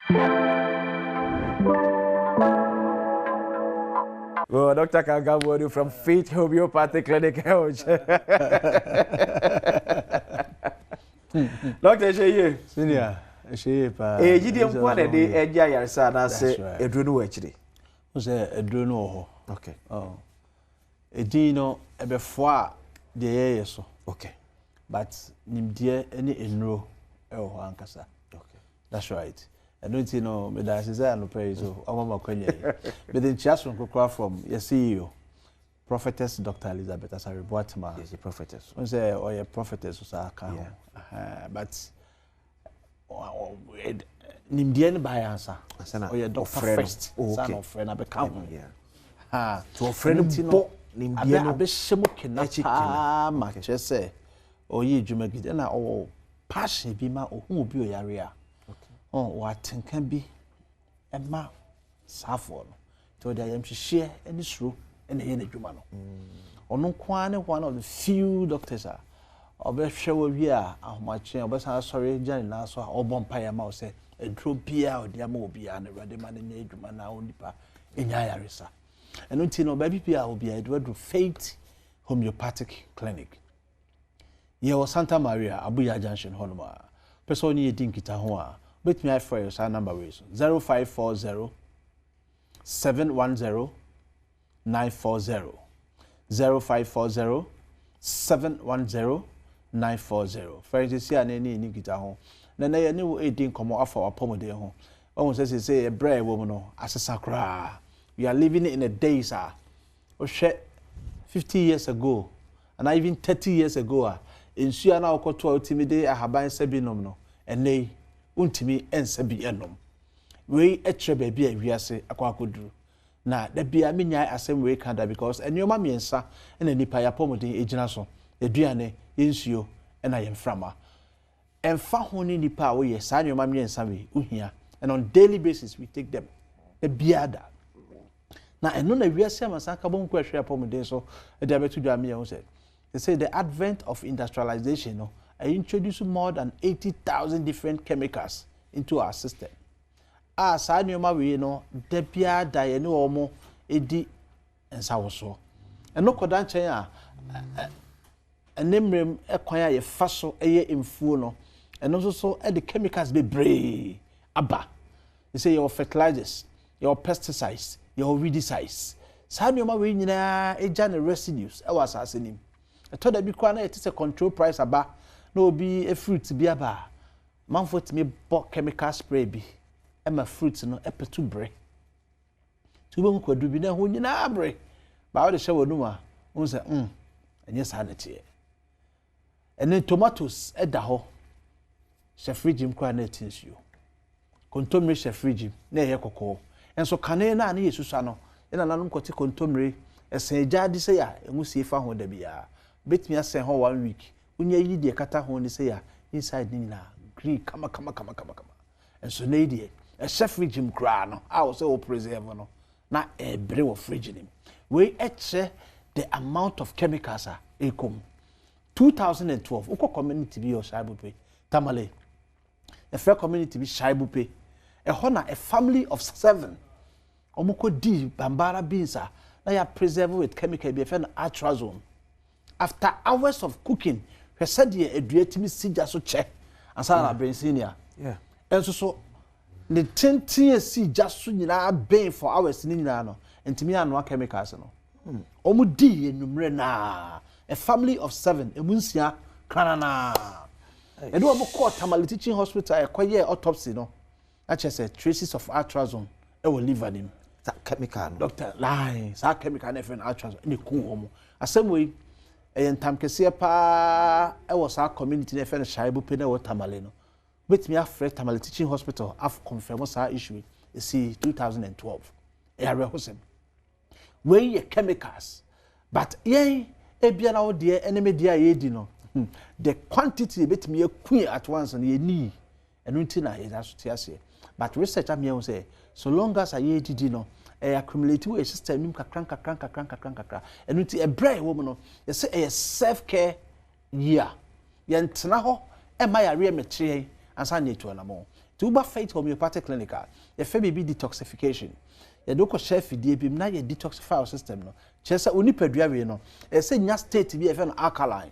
Well, Dr. Kagabodi from Faith Homeopathic Clinic. Dr. Sheye. Senior, Sheye pa. You didn't want a day, a yarsa, and I say, a drone actually. Was a drone. Okay. Oh. A dino, a before the air so. Okay. But Nimdia any enro, oh, Ankasa. Okay. That's right. I don't know, but that's no praise. I want my queen. But then just from your CEO, Prophetess Dr. Elizabeth, as I report to my prophetess. I say, or your prophetess, but Nimdian by answer. Or your doctor first, son of friend, I become. Yeah. To a friend, Nimdian, a bishop can much say, or ye, Jumagidana, or passion be my who be your area. Oh, what can be a ma saffron to the am share any shrew and the Jumano. Or no one of the few doctors are. Or best show we are, my chair, but I'm sorry, Johnny Nassau, or Bompire Mouse, a true beer or dear Mobia and a ready man in Juman only in Yarisa. And until no baby Pia will be Edward Faith Homeopathic Clinic. Ye was Santa Maria, Abuya Junction, Honoma. Personi Dinkita Hoa. With me, I for your sign number is 0540 710 940 0540 710 940. Friends, see an any Nikita home. Then I knew 18 come off our pomade home. Almost say a brave woman as a sacra. We are living in a day, sir. Or 50 years ago, and even 30 years ago, in Siana or Cotua Timide, I have been Sabinum, and they. Untimi ense bi enom we etre baby a wiase akwakoduru na da bia menya asem we kanda because enyoma miensa na nipa ya pomodin ejina so eduane yensuo na yemframa emfa ho ni nipa wo ye sa enyoma miensa we uhia and on daily basis we take them the biada na eno na wiase amasaka bon kwa hwe pomodin so e da betu dwa me ye say they say the advent of industrialization no I introduced more than 80,000 different chemicals into our system. Sa nyoma we no da bia da ye ne omo edi ensa wo so. Eno koda nchen a enemrem ekwan a ye fa so eye emfuo no. Eno so the chemicals be brave aba. They say your fertilizers, your pesticides, your weedicides. Sa nyoma we nyina eja ne residues e was asenim. Eto da bi kwa na it is a control price aba. No be a fruit be aba. Manfo timi bo chemical spray bi. E ma fruit no e petu bre. Tu be nkwadu bi na ho nyina bre. Ba wo de hye wonu a, won se enye sa na tie. Ene tomatoes e da ho. Hye fridge mkwa na etinsuo. Kontomre hye fridge na ye kokko. Enso kane na na yesusa no. Ina nanom kote kontomre esen gyaade se ya engusie fa ho da bia. Betimi asen ho 1 week. Unya yi de kata ho ni say ya inside ni na green kama and so na die a chef fridge mkra no a wo say o preserve no na ebre wo fridge ni we eche the amount of chemicals are ekom 2012 uko community bi o shaibupe tamale a fair community bi shaibupe e ho na a family of 7 omoko di bambara beans na ya preserve with chemical bi e fe na atrazone after hours of cooking he said ye eduatimi sija so che ansana brensinia yeah enso so the 10 years sija so nyina ben for hours ni nyina no entimi anwa chemicals no omu di enumre na a family of 7 emunsia kanana e do omu call Tamale Teaching Hospital e kwaye autopsy no a che say traces of atrazone e wo liver nim that chemical no doctor lie sa chemical na friend atrazone ni ku omu asemwe entam kese pa e was our community na fe na shaibu pe na Tamale no bet me afre Tamale Teaching Hospital af confirm sa issue see 2012 area hosem we chemicals but ye e bia na wo de enemy dia ye di no the quantity bet me akun at once na ye ni enu nti na ye aso ti ase but research am ye say so long as ye di no accumulate we system nim kakran enu nti e bra wo no ye say e self care year ye ntena ho e ma ya re metre ansa na etu na mo to uba Faith Homeopathic Clinic ye fe be detoxification ye do ko chef die bi na ye detoxify our system no chese onipadua we no e se nya state bi e fe no alkaline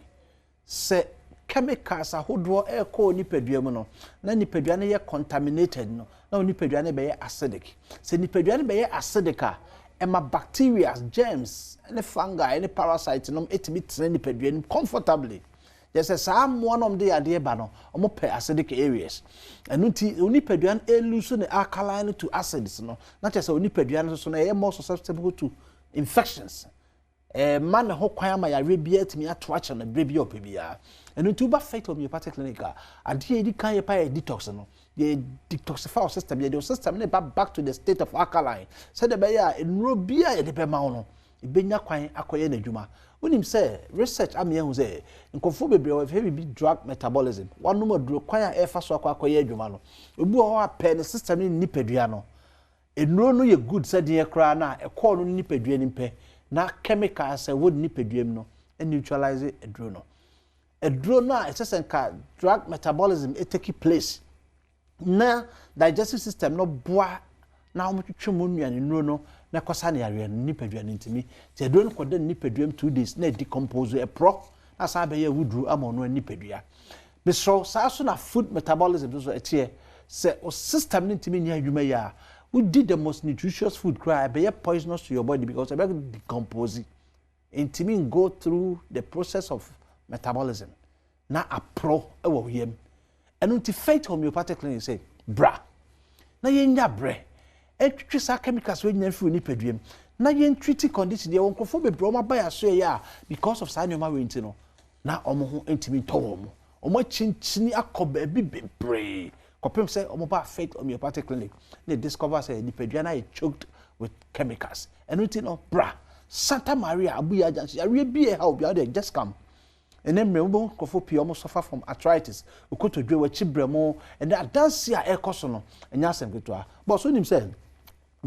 se chemicals ahodo e ko onipadua mu no na nipadua ne ye contaminated no na onipadua ne be ye acidic se nipadua ne be ye acidic ema bacteria germs any fungi any parasites no etimi tene nipadua ne comfortably. Yes, some one of the idea bano, omo per acidic areas. And unipeduan lose the alkaline to acids, no. Not just unipeduan, so they are more susceptible to infections. A man who quite my Arabia to me at watch on a baby or PBR. And in tuba Faith Homeopathic Clinic, and here can you pay a detox, no. The detoxify system, the system back to the state of alkaline. Said the bayer in Robia de Bemano, Benya quine acquire juma. When him say research ame hu say nkofo bebre we heavy drug metabolism one no do kwan a efa so akwakoye adwuma no obu ho apɛ ne system ni nipadua no enuro no ye good said ye kra na ekɔ no nipadua ni mpɛ na chemicals would nipadua no neutralize eduro no a ɛsɛ drug metabolism take place na digestive system no boa na omotwetwe mu nnuane nuro no na kosa na yare nipadua ntimi te do no koda nipadua 2 days na decompose e pro na sa be ya wudru amono nipadua be so sa so na food metabolism so etie se o system ntimi nya adwuma ya we did the most nutritious food cry be poisonous to your body because e be decompose ntimi go through the process of metabolism na apro e wo yem enu ti Faith Homeopathic Clinic say bra na yenya bre etwitwe sa chemicals we nyina fi nipaduam na yen treat condition de wonkofo bebre oma ba ya so ya because of sa nyoma we nti no na omo ho entimi towo mo omo chinchini akoba bi bebre kopem say omo ba Faith Homeopathic Clinic they discover say nipadua na choked with chemicals enu no bra Santa Maria abuya jansi are bi e ha obi ade just come and then remember kofo pi omo suffer from arthritis ukotodwe wa chibremo and that dance ya ekoso no enya asem keto a but so nim say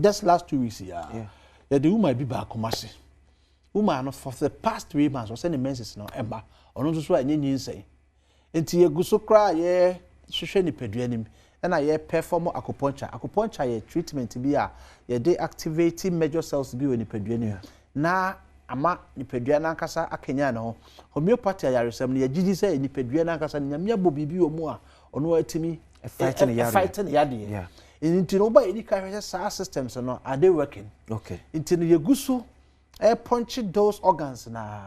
just last 2 weeks yeah the woman be back commerce woman for the past 3 months was sending menses no emba ono so anyenyi nsai enti yeguso kra ye hwehwe ni paduanim na ye perform acupuncture ye treatment bi a ye de activating major cells bi woni paduanim na ama nipadua na nkasa akenya na ho homeopathy ayaresam ne yagidi say nipadua na nkasa nyame abo bibi omu a ono atimi fight ne yade into no by any kind of systems no are they working okay into the yeguso punch those organs na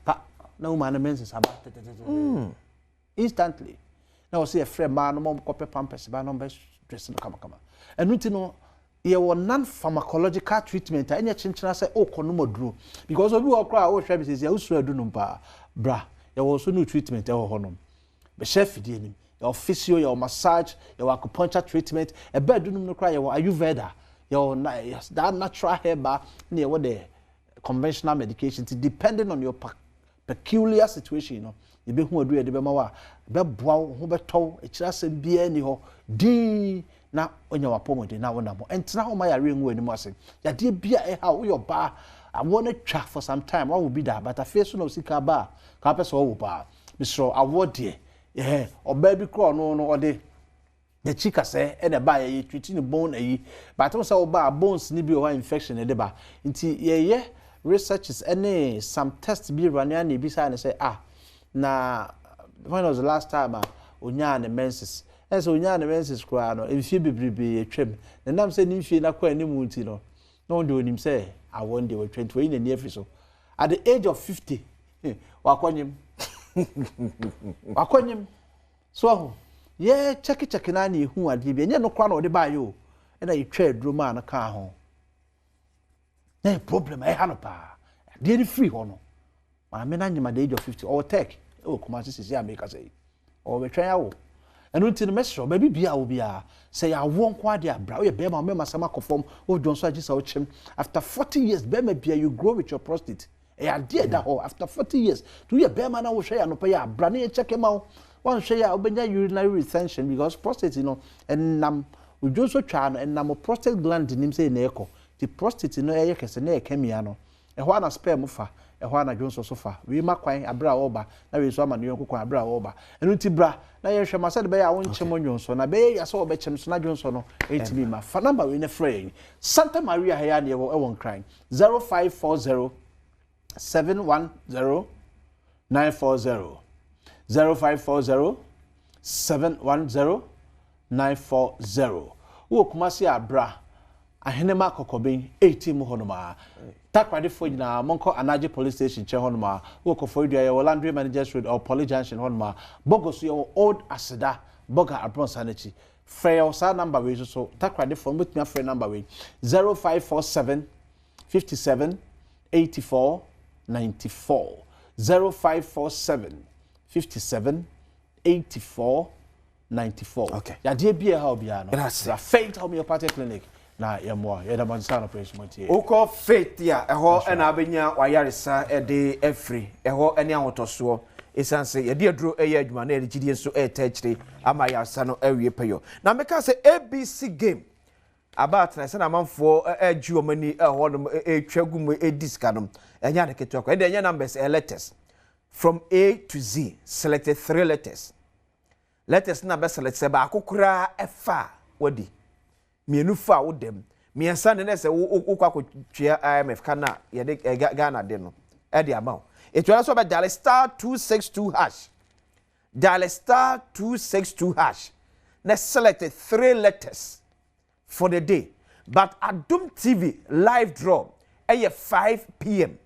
pa na woman menses about instantly now see a friend man no more copy pampers ba no be dress no kama and into no ye won non pharmacological treatment any chinchina say o kono moduro because obi wo kra o hwe be say usu adunu mpa bra ye wo so no treatment e ho honom be chef die nim your physio, your massage, your acupuncture treatment, a bed do no cry, your Ayurveda, your that natural hair bar, near what the conventional medication, depending on your peculiar situation, you know. You be who do the bemawa, be bow, who be told, it's just a be anyhow, D now on your appointment, now on and now my ring when you must say, ya dear beer, how your bar, I want to track for some time, what will be that, but I face no sick bar, carpets over bar, Mr. Award dear. Yeah, or baby crow no the chica say and a buy a treating the bone a but also about bones need be or infection and deba into yeah research is any some tests be running beside and say na when was the last time unya the menses and so unya the menses cry no if you be a trim and I'm saying if you na kwa any munti no do him say I want they were 20 in the near so at the age of 50 wakonyim wakonyim so yeah check na na ehu ade bi enye no kwa na ode ba yo na you twa duro ma na ka ho na problem e ha no pa de ni free ho no ma me na nyima the age of 50 or tech kuma sisi America say or we twa yawo enu nti no mesro ba bibia wo bia say ya wo nko ade abra we be ma sama kofom wo dwon so agisa wo chem after 40 years be ma bia you grow with your prostate e ade da ho after 40 years to ye be ma na wo hwe ya no pa ya abra na ye check em out one share obenya urinary retention because prostate you know and nam we just so twa no and nam prostate gland nim say na eko the prostate no eye kese na ekemia no ɛhɔ na spare mu fa ɛhɔ na dwonso so fa we ma kwan abra oba na we so ama ne yonko kwan abra oba enu ti bra na ye hwe ma se de be ya won kyem dwonso na be ya so obekyem so na dwonso no etimi ma fa number we ne frɛ Santa Maria ha ne ɛwɔ nkran 0540 710 940 0540 710 940 wo kumasi abra ahenema kokoben 18 mu honoma takwade fo nyina monko anaje police station che honoma wo kofo dua ye Landry Managers Road or Poly Junction honoma bogoso ye old aseda boga abron sanachi frɛ sa number we so takwade fo mutumi frɛ number we 0547 57 84 94 0547 57 84 94 okay ya de bia ha obia no that's Faith Homeopathic Clinic na yemwa ye da mansa no press montie oko faith ya eho na abenya wayaresa de afri eho ene ahotoso esanse ye de aduro eye adwuma na erigidie so etachire ama yaresa no awie peyo na meka se ABC game about na se na manfo agi omani eho no etwagum ediska no enya de keto akwa enya numbers letters from A to Z selected 3 letters na be select se ba akokura efa wadi mienu fa wodem miensa ne se wo kwakotwea IMF kana ye de Ghana de no e de amount etwa so be dial star 262 hash dial star 262 hash na select 3 letters for the day but Adom TV live draw 5 p.m.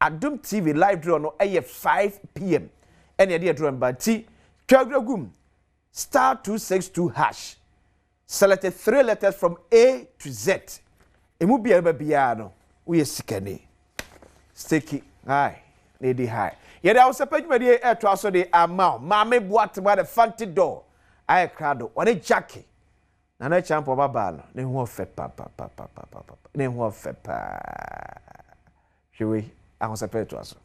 Adom TV live draw no 5 p.m. ene de draw mbanti twagum star 262 hash selected 3 letters from A to Z. Emu bia bia no we sikane. Sticky high, lady high. Yet I was a page air to also the amount. Mammy boat by the fancy door. I crado on a jacket. And I champ of a ball. Then what fed papa. Then what fed pa. Should we? I was a page to us.